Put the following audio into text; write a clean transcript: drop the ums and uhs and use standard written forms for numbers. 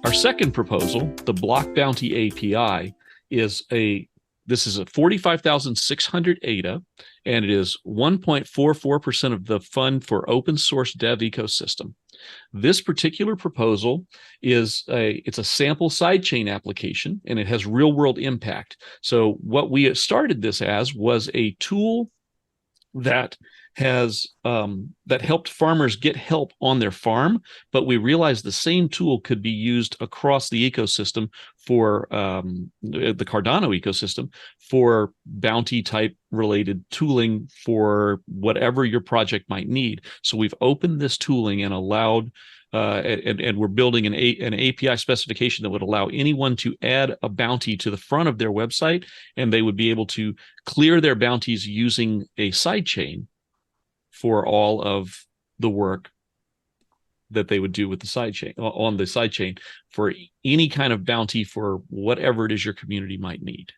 Our second proposal, the Block Bounty API, is a 45,600 ADA, and it is 1.44% of the fund for open source dev ecosystem. This particular proposal it's a sample sidechain application, and it has real world impact. So what we started this as was a tool that helped farmers get help on their farm, but we realized the same tool could be used across the ecosystem for the Cardano ecosystem for bounty type related tooling for whatever your project might need. So we've opened this tooling and allowed and we're building an API specification that would allow anyone to add a bounty to the front of their website, and they would be able to clear their bounties using a sidechain for all of the work that they would do with the sidechain on the sidechain for any kind of bounty for whatever it is your community might need.